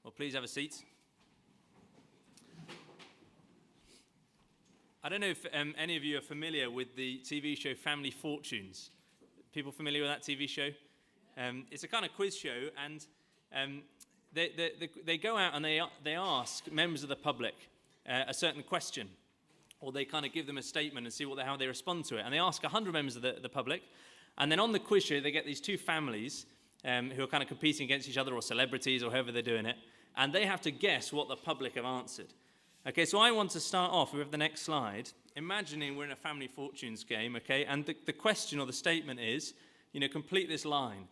Well, please have a seat. I don't know if any of you are familiar with the TV show Family Fortunes. People familiar with that TV show? It's a kind of quiz show, and they go out and they ask members of the public a certain question, or they kind of give them a statement and see how they respond to it. And they ask 100 members of the public, and then on the quiz show they get these two families who are kind of competing against each other, or celebrities, or however they're doing it, and they have to guess what the public have answered. Okay, so I want to start off with the next slide, imagining we're in a Family Fortunes game, okay, and the question or the statement is, complete this line.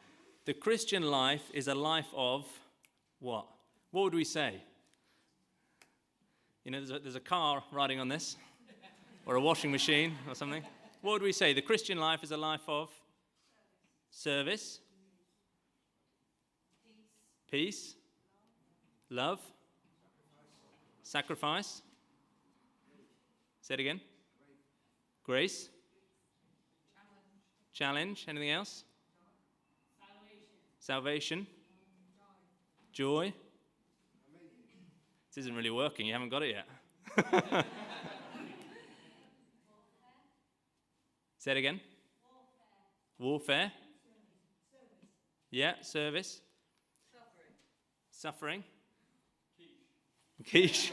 The Christian life is a life of what? What would we say? There's a car riding on this, or a washing machine or something. What would we say? The Christian life is a life of service, peace, love, sacrifice. Say it again. Grace. Challenge. Anything else? Salvation. Joy. This isn't really working. You haven't got it yet. Say it again. Warfare. Yeah, service. Suffering. Quiche.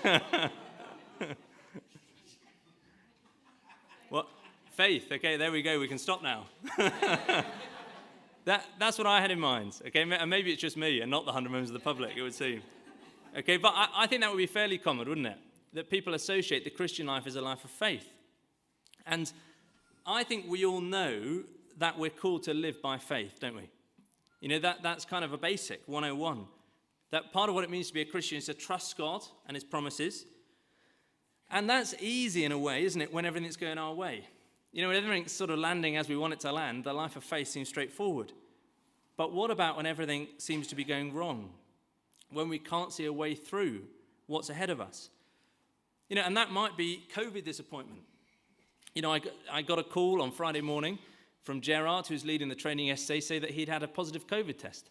What? Faith. Okay, there we go. We can stop now. That's what I had in mind. Okay, and maybe it's just me and not the 100 members of the public, it would seem. Okay, but I think that would be fairly common, wouldn't it? That people associate the Christian life as a life of faith. And I think we all know that we're called to live by faith, don't we? That's kind of a basic 101. That part of what it means to be a Christian is to trust God and his promises. And that's easy in a way, isn't it, when everything's going our way? When everything's sort of landing as we want it to land, the life of faith seems straightforward. But what about when everything seems to be going wrong? When we can't see a way through what's ahead of us? And that might be COVID disappointment. I got a call on Friday morning from Gerard, who's leading the training yesterday, say that he'd had a positive COVID test.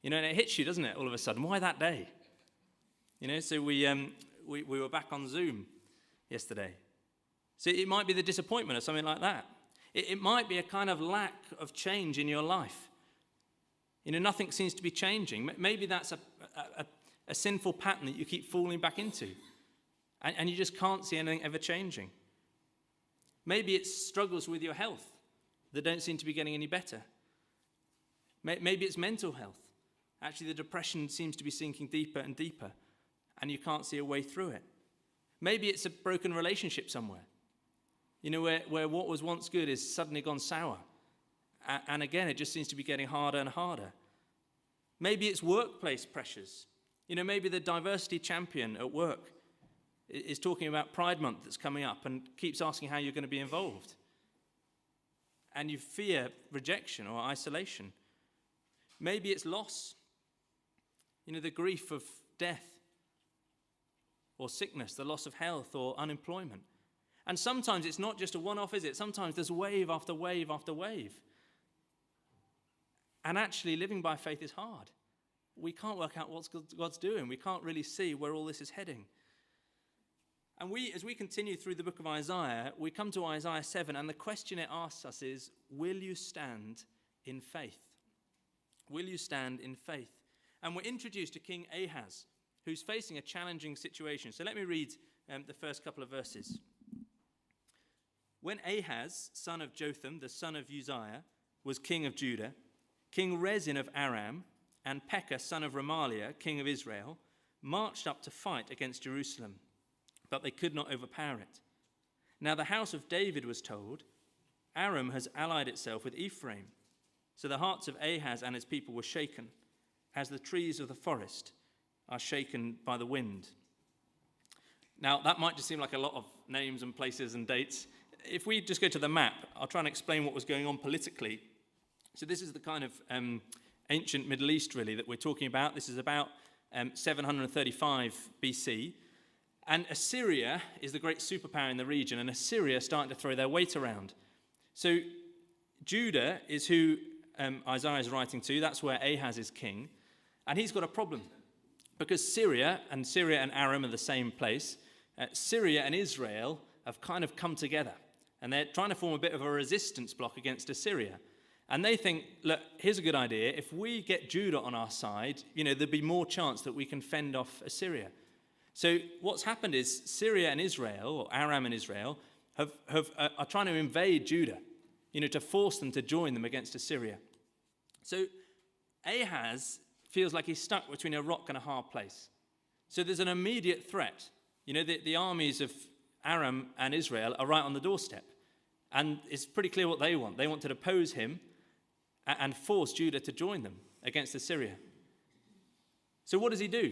And it hits you, doesn't it, all of a sudden? Why that day? So we were back on Zoom yesterday. So it might be the disappointment or something like that. It might be a kind of lack of change in your life. Nothing seems to be changing. Maybe that's a sinful pattern that you keep falling back into. And you just can't see anything ever changing. Maybe it's struggles with your health that don't seem to be getting any better. Maybe it's mental health. Actually, the depression seems to be sinking deeper and deeper, and you can't see a way through it. Maybe it's a broken relationship somewhere, where what was once good is suddenly gone sour. And again, it just seems to be getting harder and harder. Maybe it's workplace pressures. Maybe the diversity champion at work is talking about Pride Month that's coming up and keeps asking how you're going to be involved. And you fear rejection or isolation. Maybe it's loss. The grief of death or sickness, the loss of health or unemployment. And sometimes it's not just a one-off, is it? Sometimes there's wave after wave after wave. And actually living by faith is hard. We can't work out what God's doing. We can't really see where all this is heading. And as we continue through the book of Isaiah, we come to Isaiah 7, and the question it asks us is, will you stand in faith? Will you stand in faith? And we're introduced to King Ahaz, who's facing a challenging situation. So let me read the first couple of verses. When Ahaz, son of Jotham, the son of Uzziah, was king of Judah, King Rezin of Aram, and Pekah, son of Remaliah, king of Israel, marched up to fight against Jerusalem, but they could not overpower it. Now the house of David was told, Aram has allied itself with Ephraim. So the hearts of Ahaz and his people were shaken, as the trees of the forest are shaken by the wind. Now, that might just seem like a lot of names and places and dates. If we just go to the map, I'll try and explain what was going on politically. So this is the kind of ancient Middle East, really, that we're talking about. This is about 735 BC. And Assyria is the great superpower in the region, and Assyria is starting to throw their weight around. So Judah is who Isaiah is writing to. That's where Ahaz is king. And he's got a problem. Because Syria and Aram are the same place, Syria and Israel have kind of come together. And they're trying to form a bit of a resistance block against Assyria. And they think, look, here's a good idea. If we get Judah on our side, there'd be more chance that we can fend off Assyria. So what's happened is Syria and Israel, or Aram and Israel, are trying to invade Judah, to force them to join them against Assyria. So Ahaz feels like he's stuck between a rock and a hard place. So there's an immediate threat. The armies of Aram and Israel are right on the doorstep. And it's pretty clear what they want. They want to depose him and force Judah to join them against Assyria. So what does he do?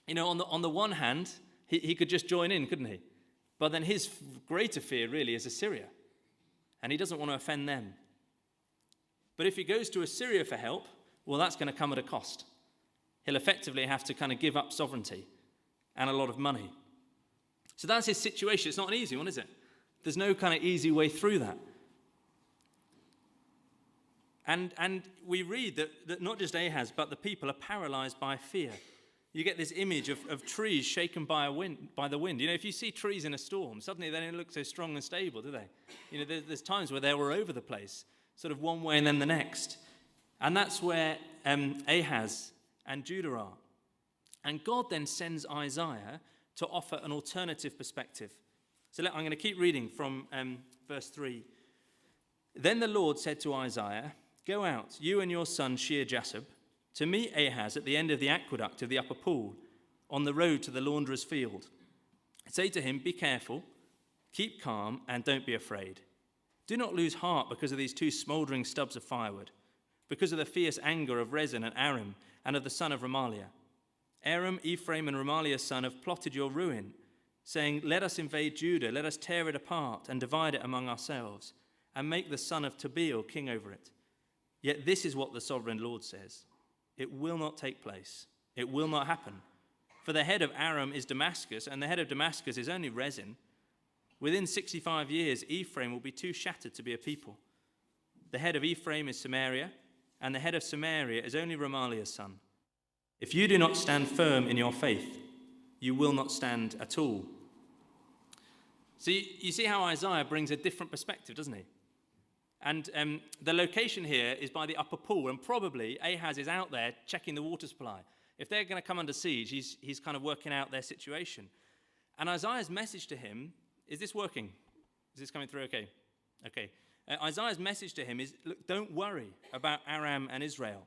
On the one hand, he could just join in, couldn't he? But then his greater fear really is Assyria. And he doesn't want to offend them. But if he goes to Assyria for help, well, that's going to come at a cost. He'll effectively have to kind of give up sovereignty and a lot of money. So that's his situation. It's not an easy one, is it? There's no kind of easy way through that. And we read that not just Ahaz, but the people are paralyzed by fear. You get this image of trees shaken by the wind. If you see trees in a storm, suddenly they don't look so strong and stable, do they? There's times where they were over the place, sort of one way and then the next. And that's where Ahaz and Judah are. And God then sends Isaiah to offer an alternative perspective. So I'm going to keep reading from verse 3. Then the Lord said to Isaiah, "Go out, you and your son Shear-Jashub, to meet Ahaz at the end of the aqueduct of the upper pool, on the road to the launderer's field. Say to him, be careful, keep calm, and don't be afraid. Do not lose heart because of these two smouldering stubs of firewood, because of the fierce anger of Rezin and Aram, and of the son of Remaliah. Aram, Ephraim, and Remaliah's son have plotted your ruin, saying, let us invade Judah, let us tear it apart and divide it among ourselves, and make the son of Tabeel king over it. Yet this is what the sovereign Lord says. It will not take place. It will not happen. For the head of Aram is Damascus, and the head of Damascus is only Rezin. Within 65 years, Ephraim will be too shattered to be a people. The head of Ephraim is Samaria, and the head of Samaria is only Remaliah's son. If you do not stand firm in your faith, you will not stand at all." So you see how Isaiah brings a different perspective, doesn't he? And the location here is by the upper pool, and probably Ahaz is out there checking the water supply. If they're going to come under siege, he's kind of working out their situation. And Isaiah's message to him, is this working? Is this coming through okay? Okay. Isaiah's message to him is, look, don't worry about Aram and Israel.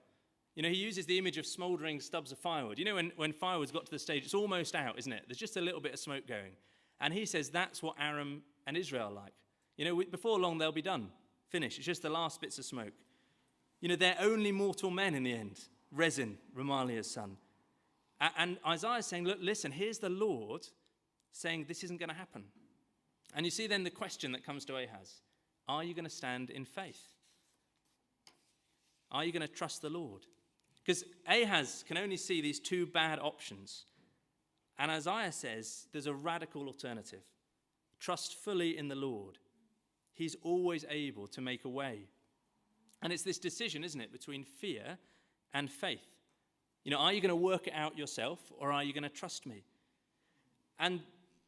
He uses the image of smouldering stubs of firewood. When firewood's got to the stage, it's almost out, isn't it? There's just a little bit of smoke going. And he says that's what Aram and Israel are like. Before long, they'll be done. Finished. It's just the last bits of smoke. They're only mortal men in the end. Rezin, Remaliah's son. And Isaiah's saying, look, listen, here's the Lord saying this isn't going to happen. And you see then the question that comes to Ahaz. Are you going to stand in faith? Are you going to trust the Lord? Because Ahaz can only see these two bad options. And Isaiah says there's a radical alternative. Trust fully in the Lord. He's always able to make a way. And it's this decision, isn't it, between fear and faith. Are you going to work it out yourself, or are you going to trust me? And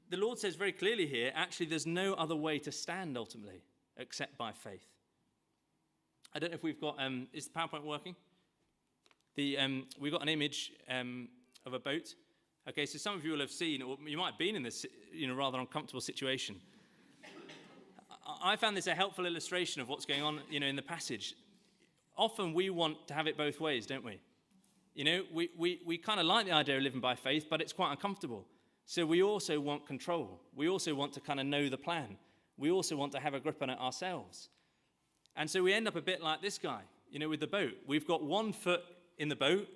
the Lord says very clearly here, actually, there's no other way to stand ultimately except by faith. I don't know if we've got, is the PowerPoint working? We've got an image of a boat. Okay, so some of you will have seen, or you might have been in this rather uncomfortable situation. I found this a helpful illustration of what's going on, in the passage. Often we want to have it both ways, don't we? We kind of like the idea of living by faith, but it's quite uncomfortable. So we also want control. We also want to kind of know the plan. We also want to have a grip on it ourselves. And so we end up a bit like this guy, with the boat. We've got 1 foot in the boat.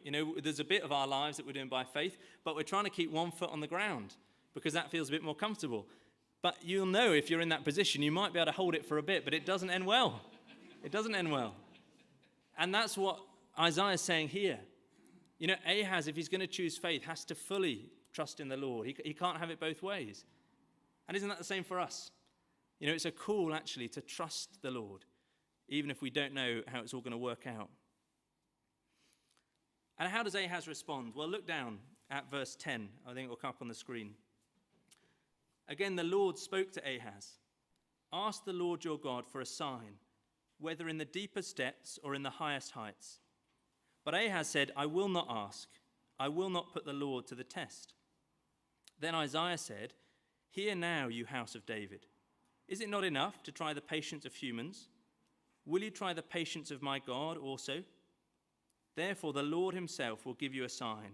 There's a bit of our lives that we're doing by faith, but we're trying to keep 1 foot on the ground because that feels a bit more comfortable. But you'll know if you're in that position, you might be able to hold it for a bit, but it doesn't end well. It doesn't end well. And that's what Isaiah is saying here. Ahaz, if he's going to choose faith, has to fully trust in the Lord. He can't have it both ways. And isn't that the same for us? It's a call, actually, to trust the Lord, even if we don't know how it's all going to work out. And how does Ahaz respond? Well, look down at verse 10. I think it will come up on the screen. Again, the Lord spoke to Ahaz. Ask the Lord your God for a sign, whether in the deepest depths or in the highest heights. But Ahaz said, I will not ask. I will not put the Lord to the test. Then Isaiah said, Hear now, you house of David. Is it not enough to try the patience of humans? Will you try the patience of my God also? Therefore the Lord himself will give you a sign.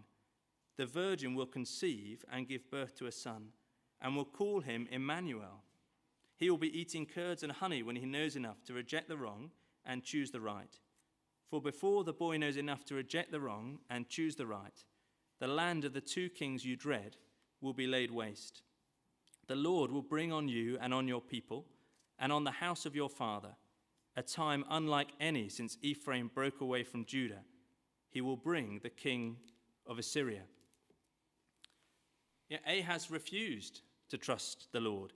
The virgin will conceive and give birth to a son, and will call him Emmanuel. He will be eating curds and honey when he knows enough to reject the wrong and choose the right. For before the boy knows enough to reject the wrong and choose the right, the land of the two kings you dread will be laid waste. The Lord will bring on you and on your people and on the house of your father a time unlike any since Ephraim broke away from Judah. He will bring the king of Assyria. Ahaz refused to trust the Lord.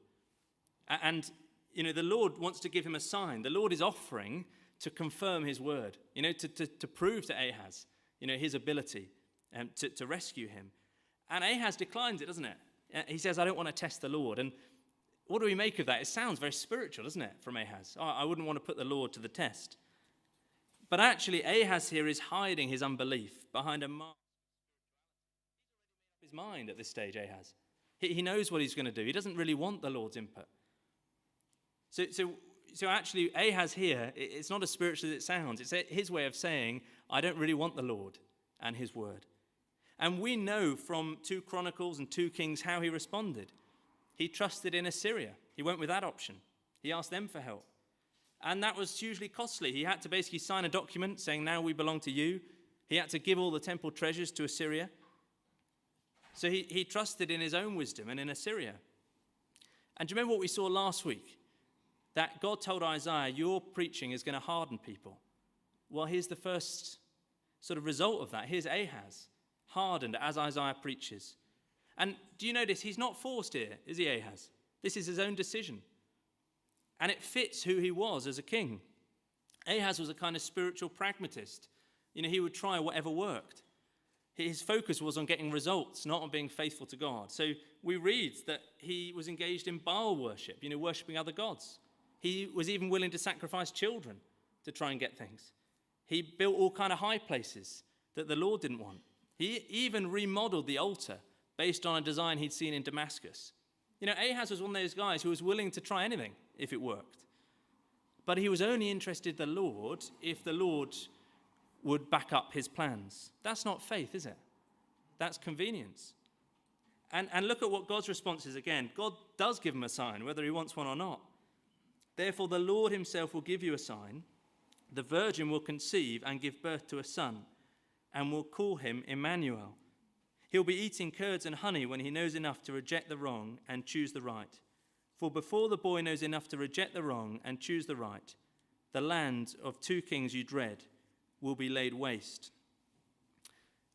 And, the Lord wants to give him a sign. The Lord is offering to confirm his word, to prove to Ahaz, his ability to rescue him. And Ahaz declines it, doesn't it? He says, I don't want to test the Lord. And what do we make of that? It sounds very spiritual, doesn't it, from Ahaz? Oh, I wouldn't want to put the Lord to the test. But actually, Ahaz here is hiding his unbelief behind a mask. He's already made up his mind at this stage, Ahaz. He knows what he's going to do. He doesn't really want the Lord's input. So actually, Ahaz here, it's not as spiritual as it sounds. It's his way of saying, I don't really want the Lord and his word. And we know from 2 Chronicles and 2 Kings how he responded. He trusted in Assyria. He went with that option. He asked them for help. And that was hugely costly. He had to basically sign a document saying, now we belong to you. He had to give all the temple treasures to Assyria. So he trusted in his own wisdom and in Assyria. And do you remember what we saw last week? That God told Isaiah, your preaching is going to harden people. Well, here's the first sort of result of that. Here's Ahaz, hardened as Isaiah preaches. And do you notice he's not forced here, is he, Ahaz? This is his own decision. And it fits who he was as a king. Ahaz was a kind of spiritual pragmatist. He would try whatever worked. His focus was on getting results, not on being faithful to God. So we read that he was engaged in Baal worship, worshipping other gods. He was even willing to sacrifice children to try and get things. He built all kind of high places that the Lord didn't want. He even remodeled the altar based on a design he'd seen in Damascus. Ahaz was one of those guys who was willing to try anything if it worked. But he was only interested in the Lord if the Lord would back up his plans. That's not faith, is it? That's convenience. And look at what God's response is again. God does give him a sign, whether he wants one or not. Therefore, the Lord himself will give you a sign. The virgin will conceive and give birth to a son, and will call him Emmanuel. He'll be eating curds and honey when he knows enough to reject the wrong and choose the right. For before the boy knows enough to reject the wrong and choose the right, the land of 2 kings you dread will be laid waste.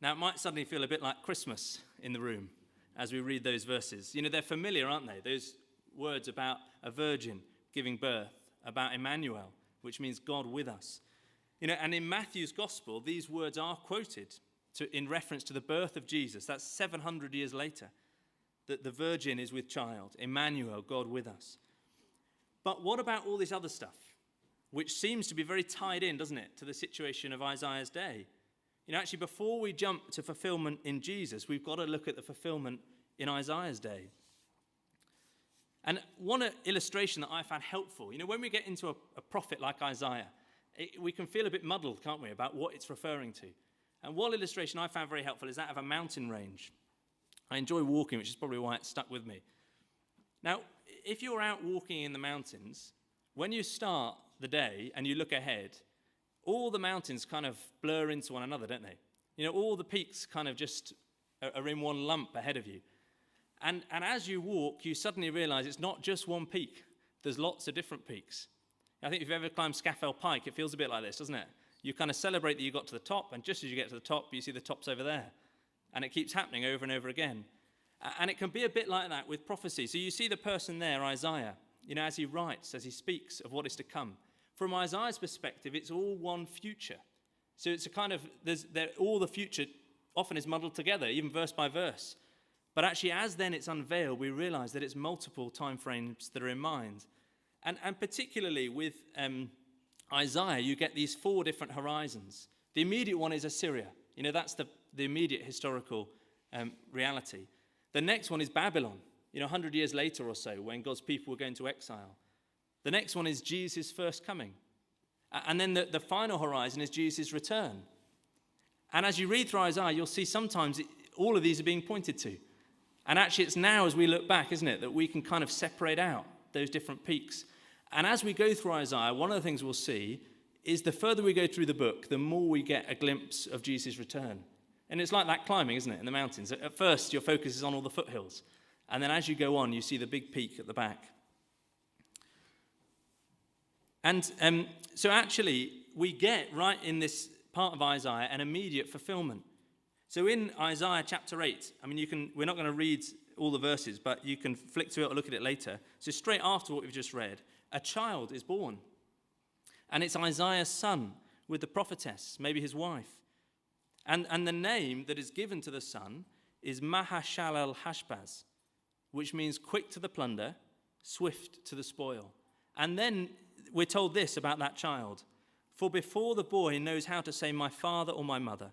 Now, it might suddenly feel a bit like Christmas in the room as we read those verses. They're familiar, aren't they? Those words about a virgin giving birth, about Emmanuel, which means God with us. And in Matthew's gospel, these words are quoted in reference to the birth of Jesus. That's 700 years later, that the virgin is with child, Emmanuel, God with us. But what about all this other stuff, which seems to be very tied in, doesn't it, to the situation of Isaiah's day? Actually, before we jump to fulfillment in Jesus, we've got to look at the fulfillment in Isaiah's day. And one illustration that I found helpful, when we get into a prophet like Isaiah, we can feel a bit muddled, can't we, about what it's referring to. And one illustration I found very helpful is that of a mountain range. I enjoy walking, which is probably why it stuck with me. Now, if you're out walking in the mountains, when you start the day and you look ahead, all the mountains kind of blur into one another, don't they? All the peaks kind of just are in one lump ahead of you. And as you walk, you suddenly realize it's not just one peak. There's lots of different peaks. I think if you've ever climbed Scafell Pike, it feels a bit like this, doesn't it? You kind of celebrate that you got to the top, and just as you get to the top, you see the top's over there. And it keeps happening over and over again. And it can be a bit like that with prophecy. So you see the person there, Isaiah, as he writes, as he speaks of what is to come. From Isaiah's perspective, it's all one future. So it's a kind of, all the future often is muddled together, even verse by verse. But actually, as then it's unveiled, we realize that it's multiple time frames that are in mind. And particularly with Isaiah, you get these 4 different horizons. The immediate one is Assyria. That's the immediate historical reality. The next one is Babylon, 100 years later or so, when God's people were going to exile. The next one is Jesus' first coming. And then the final horizon is Jesus' return. And as you read through Isaiah, you'll see sometimes all of these are being pointed to. And actually, it's now as we look back, isn't it, that we can kind of separate out those different peaks. And as we go through Isaiah, one of the things we'll see is the further we go through the book, the more we get a glimpse of Jesus' return. And it's like that climbing, isn't it, in the mountains. At first, your focus is on all the foothills. And then as you go on, you see the big peak at the back. And so actually, we get right in this part of Isaiah an immediate fulfillment. So in Isaiah chapter 8, we're not going to read all the verses, but you can flick through it or look at it later. So straight after what we've just read, a child is born. And it's Isaiah's son with the prophetess, maybe his wife. And the name that is given to the son is Mahashalal-Hashbaz, which means quick to the plunder, swift to the spoil. And then we're told this about that child. For before the boy knows how to say my father or my mother,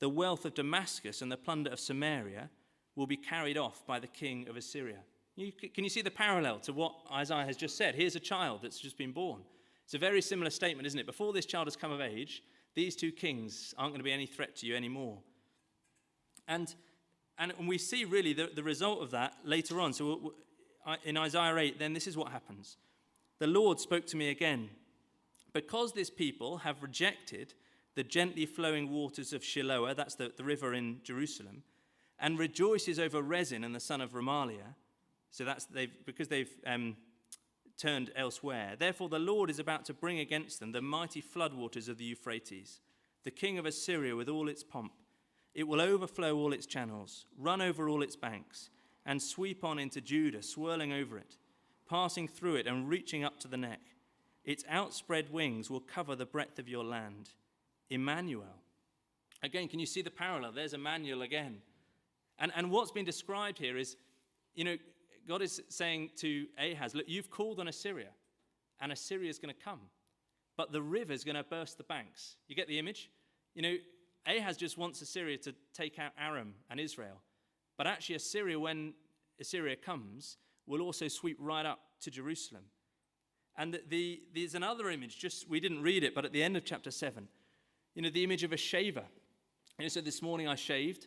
the wealth of Damascus and the plunder of Samaria will be carried off by the king of Assyria. Can you see the parallel to what Isaiah has just said? Here's a child that's just been born. It's a very similar statement, isn't it? Before this child has come of age, these 2 kings aren't going to be any threat to you anymore. And we see really the result of that later on. So in Isaiah 8, then this is what happens. The Lord spoke to me again. Because this people have rejected the gently flowing waters of Shiloah, that's the river in Jerusalem, and rejoices over Rezin and the son of Remaliah, so because they've turned elsewhere. Therefore the Lord is about to bring against them the mighty floodwaters of the Euphrates, the king of Assyria with all its pomp. It will overflow all its channels, run over all its banks, and sweep on into Judah, swirling over it, passing through it and reaching up to the neck. Its outspread wings will cover the breadth of your land. Emmanuel. Again, can you see the parallel? There's Emmanuel again. And what's been described here is, God is saying to Ahaz, look, you've called on Assyria, and Assyria is going to come. But the river's going to burst the banks. You get the image? Ahaz just wants Assyria to take out Aram and Israel. But actually Assyria, when Assyria comes, will also sweep right up to Jerusalem. And there's another image, we didn't read it, but at the end of chapter 7, the image of a shaver. So this morning I shaved,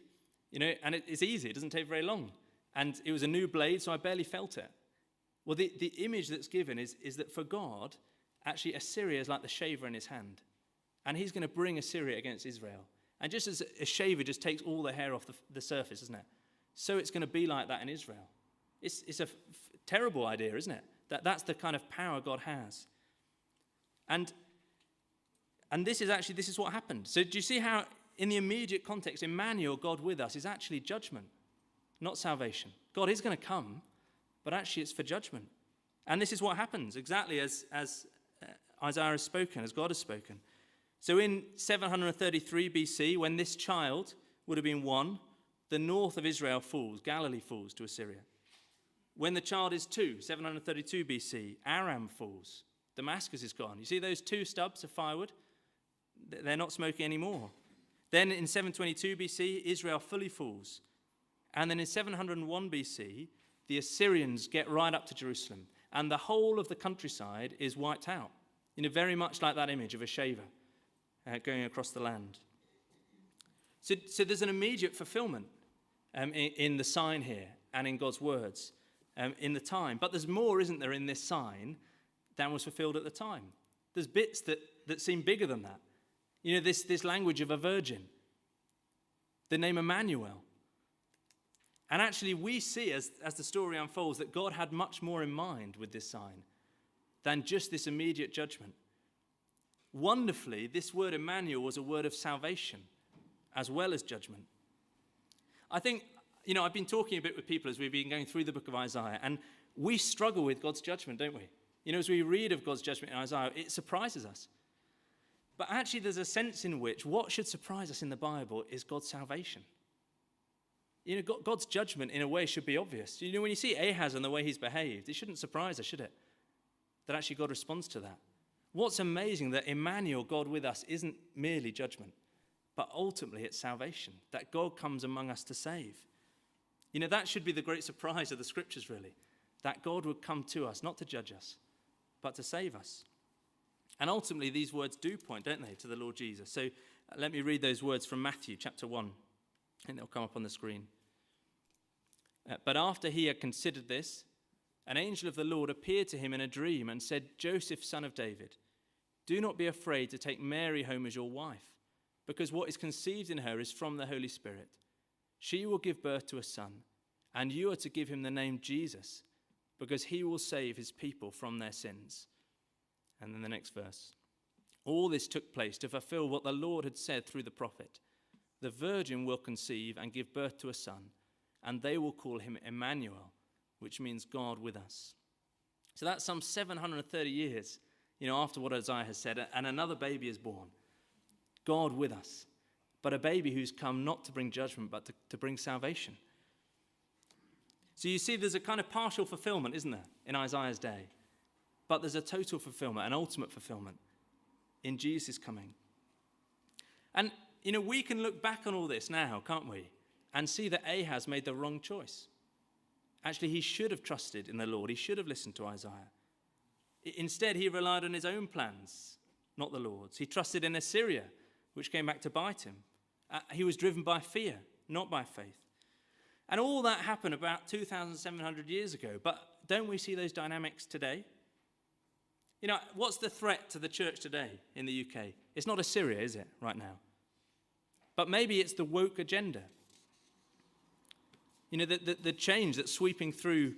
and it's easy, it doesn't take very long. And it was a new blade, so I barely felt it. Well, the image that's given is that for God, actually Assyria is like the shaver in his hand. And he's going to bring Assyria against Israel. And just as a shaver just takes all the hair off the surface, isn't it? So it's going to be like that in Israel. It's a terrible idea, isn't it? That's the kind of power God has. And this is what happened. So do you see how in the immediate context, Emmanuel, God with us, is actually judgment, not salvation. God is going to come, but actually it's for judgment. And this is what happens, exactly as Isaiah has spoken, as God has spoken. So in 733 BC, when this child would have been 1, the north of Israel falls, Galilee falls to Assyria. When the child is 2, 732 BC, Aram falls. Damascus is gone. You see those 2 stubs of firewood? They're not smoking anymore. Then in 722 BC, Israel fully falls. And then in 701 BC, the Assyrians get right up to Jerusalem. And the whole of the countryside is wiped out. Very much like that image of a shaver going across the land. So there's an immediate fulfillment in the sign here and in God's words. In the time. But there's more, isn't there, in this sign than was fulfilled at the time. There's bits that seem bigger than that. This language of a virgin. The name Emmanuel. And actually we see as the story unfolds that God had much more in mind with this sign than just this immediate judgment. Wonderfully, this word Emmanuel was a word of salvation as well as judgment. I think I've been talking a bit with people as we've been going through the book of Isaiah, and we struggle with God's judgment, don't we? As we read of God's judgment in Isaiah, it surprises us. But actually there's a sense in which what should surprise us in the Bible is God's salvation. God's judgment in a way should be obvious. When you see Ahaz and the way he's behaved, it shouldn't surprise us, should it? That actually God responds to that. What's amazing that Emmanuel, God with us, isn't merely judgment, but ultimately it's salvation, that God comes among us to save. That should be the great surprise of the scriptures, really, that God would come to us, not to judge us, but to save us. And ultimately, these words do point, don't they, to the Lord Jesus. So let me read those words from Matthew chapter 1, and they'll come up on the screen. But after he had considered this, an angel of the Lord appeared to him in a dream and said, Joseph, son of David, do not be afraid to take Mary home as your wife, because what is conceived in her is from the Holy Spirit. She will give birth to a son, and you are to give him the name Jesus, because he will save his people from their sins. And then the next verse. All this took place to fulfill what the Lord had said through the prophet. The virgin will conceive and give birth to a son, and they will call him Emmanuel, which means God with us. So that's some 730 years, after what Isaiah has said, and another baby is born. God with us, but a baby who's come not to bring judgment, but to bring salvation. So you see, there's a kind of partial fulfillment, isn't there, in Isaiah's day? But there's a total fulfillment, an ultimate fulfillment in Jesus' coming. And, we can look back on all this now, can't we? And see that Ahaz made the wrong choice. Actually, he should have trusted in the Lord. He should have listened to Isaiah. Instead, he relied on his own plans, not the Lord's. He trusted in Assyria, which came back to bite him. He was driven by fear, not by faith. And all that happened about 2,700 years ago. But don't we see those dynamics today? What's the threat to the church today in the UK? It's not Assyria, is it, right now? But maybe it's the woke agenda. The change that's sweeping through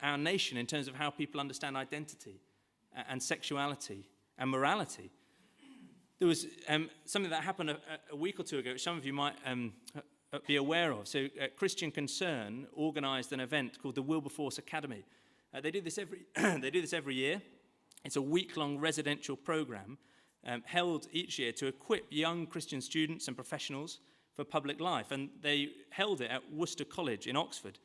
our nation in terms of how people understand identity and sexuality and morality. There was something that happened a week or two ago, which some of you might be aware of. So Christian Concern organised an event called the Wilberforce Academy. They do this every year. It's a week-long residential programme held each year to equip young Christian students and professionals for public life. And they held it at Worcester College in Oxford.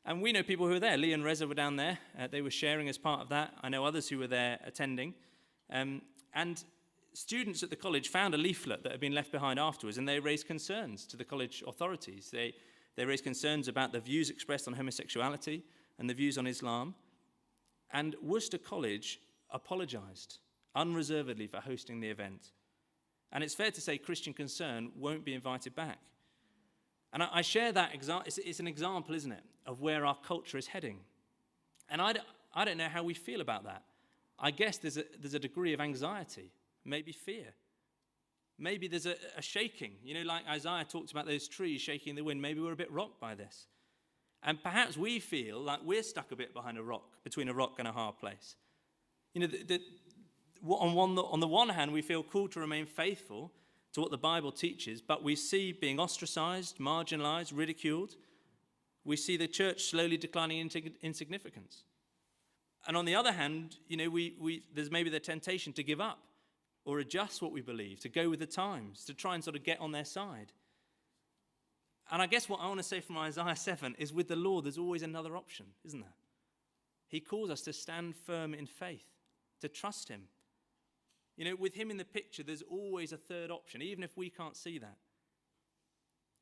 And we know people who were there. Lee and Reza were down there. They were sharing as part of that. I know others who were there attending. And students at the college found a leaflet that had been left behind afterwards, and they raised concerns to the college authorities. They raised concerns about the views expressed on homosexuality and the views on Islam. And Worcester College apologised unreservedly for hosting the event. And it's fair to say Christian Concern won't be invited back. And I share that example. It's an example, isn't it, of where our culture is heading. And I don't know how we feel about that. I guess there's a degree of anxiety, maybe fear. Maybe there's a shaking. Like Isaiah talked about those trees shaking in the wind. Maybe we're a bit rocked by this. And perhaps we feel like we're stuck a bit behind a rock, between a rock and a hard place. On the one hand, we feel called to remain faithful to what the Bible teaches, but we see being ostracized, marginalized, ridiculed. We see the church slowly declining into insignificance. And on the other hand, there's maybe the temptation to give up or adjust what we believe, to go with the times, to try and sort of get on their side. And I guess what I want to say from Isaiah 7 is with the Lord, there's always another option, isn't there? He calls us to stand firm in faith, to trust him. With him in the picture, there's always a third option, even if we can't see that.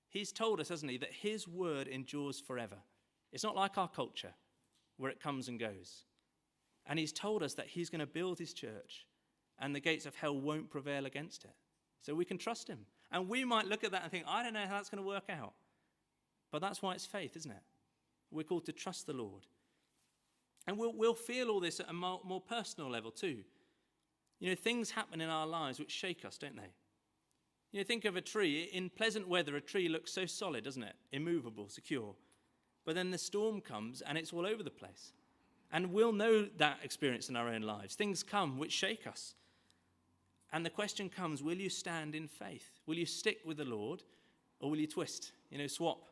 He's told us, hasn't he, that his word endures forever. It's not like our culture, where it comes and goes. And he's told us that he's going to build his church, and the gates of hell won't prevail against it. So we can trust him. And we might look at that and think, I don't know how that's going to work out. But that's why it's faith, isn't it? We're called to trust the Lord. And we'll feel all this at a more personal level too. Things happen in our lives which shake us, don't they? Think of a tree. In pleasant weather, a tree looks so solid, doesn't it? Immovable, secure. But then the storm comes and it's all over the place. And we'll know that experience in our own lives. Things come which shake us. And the question comes, will you stand in faith? Will you stick with the Lord, or will you twist, swap?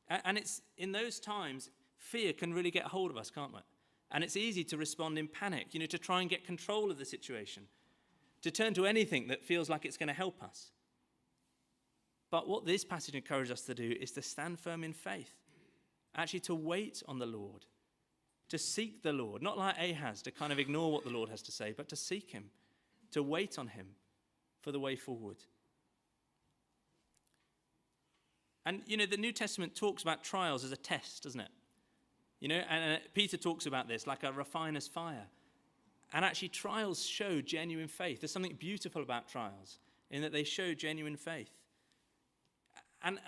And it's in those times, fear can really get a hold of us, can't it? And it's easy to respond in panic, to try and get control of the situation. to turn to anything that feels like it's going to help us. But what this passage encourages us to do is to stand firm in faith, actually to wait on the Lord, to seek the Lord, not like Ahaz, to kind of ignore what the Lord has to say, but to seek him, to wait on him for the way forward. And, the New Testament talks about trials as a test, doesn't it? And Peter talks about this like a refiner's fire. And actually, trials show genuine faith. There's something beautiful about trials in that they show genuine faith. And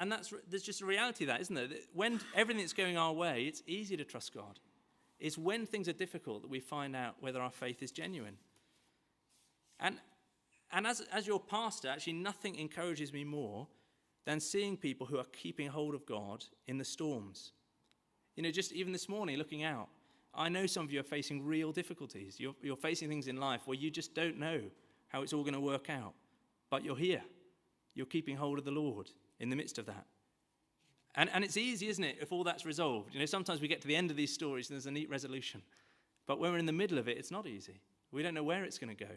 there's just a reality of that, isn't there? That when everything that's going our way, it's easy to trust God. It's when things are difficult that we find out whether our faith is genuine. And as your pastor, actually nothing encourages me more than seeing people who are keeping hold of God in the storms. Just even this morning, looking out, I know some of you are facing real difficulties. You're facing things in life where you just don't know how it's all going to work out. But you're here. You're keeping hold of the Lord in the midst of that. And it's easy, isn't it, if all that's resolved? Sometimes we get to the end of these stories and there's a neat resolution. But when we're in the middle of it, it's not easy. We don't know where it's going to go.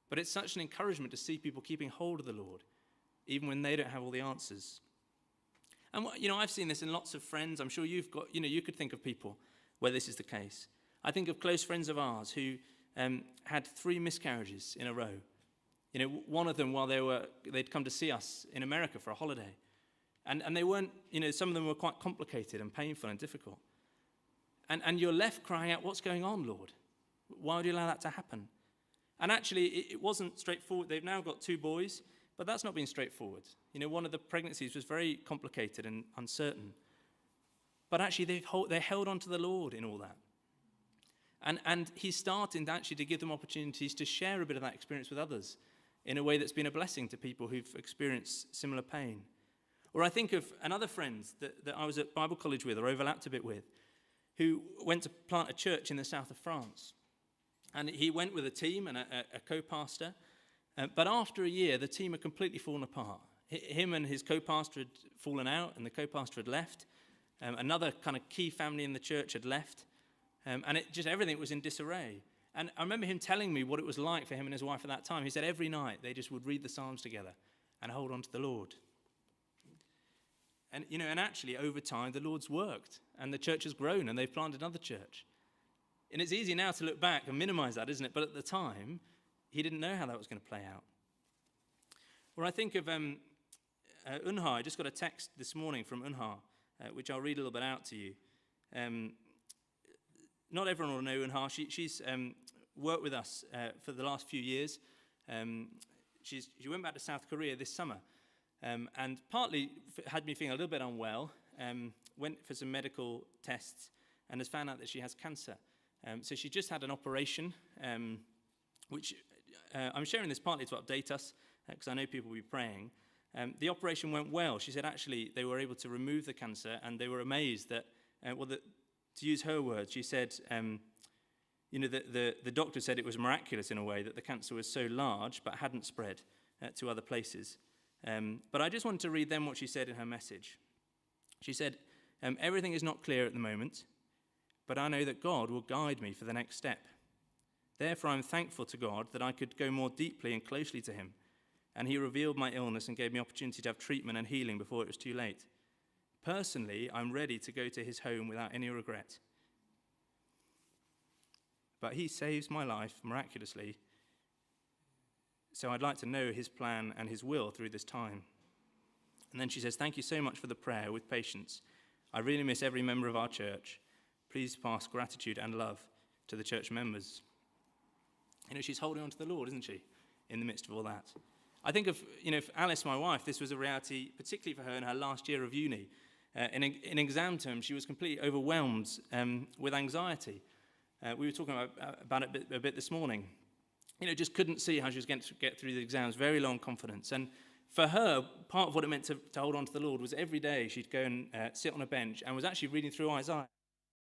But it's such an encouragement to see people keeping hold of the Lord, even when they don't have all the answers. And, I've seen this in lots of friends. I'm sure you've got, you could think of people where this is the case. I think of close friends of ours who had 3 miscarriages in a row. One of them while they'd come to see us in America for a holiday. And they weren't, some of them were quite complicated and painful and difficult. And you're left crying out, what's going on, Lord? Why would you allow that to happen? And actually, it wasn't straightforward. They've now got 2 boys, but that's not been straightforward. One of the pregnancies was very complicated and uncertain. But actually, they held on to the Lord in all that. And he's starting actually to give them opportunities to share a bit of that experience with others in a way that's been a blessing to people who've experienced similar pain. Or I think of another friend that I was at Bible college with or overlapped a bit with, who went to plant a church in the south of France. And he went with a team and a co-pastor. But after a year, the team had completely fallen apart. Him and his co-pastor had fallen out, and the co-pastor had left. Another kind of key family in the church had left. And everything was in disarray. And I remember him telling me what it was like for him and his wife at that time. He said every night they just would read the Psalms together and hold on to the Lord. And actually, over time, the Lord's worked, and the church has grown, and they've planted another church. And it's easy now to look back and minimize that, isn't it? But at the time, he didn't know how that was going to play out. Or I think of Unha. I just got a text this morning from Unha, which I'll read a little bit out to you. Not everyone will know Unha. She's worked with us for the last few years. She went back to South Korea this summer. And partly had me feeling a little bit unwell, went for some medical tests and has found out that she has cancer. So she just had an operation, which I'm sharing this partly to update us, because I know people will be praying. The operation went well. She said actually they were able to remove the cancer, and they were amazed that, to use her words, she said, the doctor said it was miraculous in a way that the cancer was so large but hadn't spread to other places. But I just wanted to read them what she said in her message. She said, everything is not clear at the moment, but I know that God will guide me for the next step. Therefore, I'm thankful to God that I could go more deeply and closely to him, and he revealed my illness and gave me opportunity to have treatment and healing before it was too late. Personally, I'm ready to go to his home without any regret. But he saves my life miraculously, so I'd like to know his plan and his will through this time. And then she says, thank you so much for the prayer with patience. I really miss every member of our church. Please pass gratitude and love to the church members. She's holding on to the Lord, isn't she, in the midst of all that? I think of, for Alice, my wife, this was a reality, particularly for her in her last year of uni. In exam terms, she was completely overwhelmed with anxiety. We were talking about it a bit this morning. Just couldn't see how she was going to get through the exams, very low on confidence. And for her, part of what it meant to hold on to the Lord was every day she'd go and sit on a bench and was actually reading through Isaiah.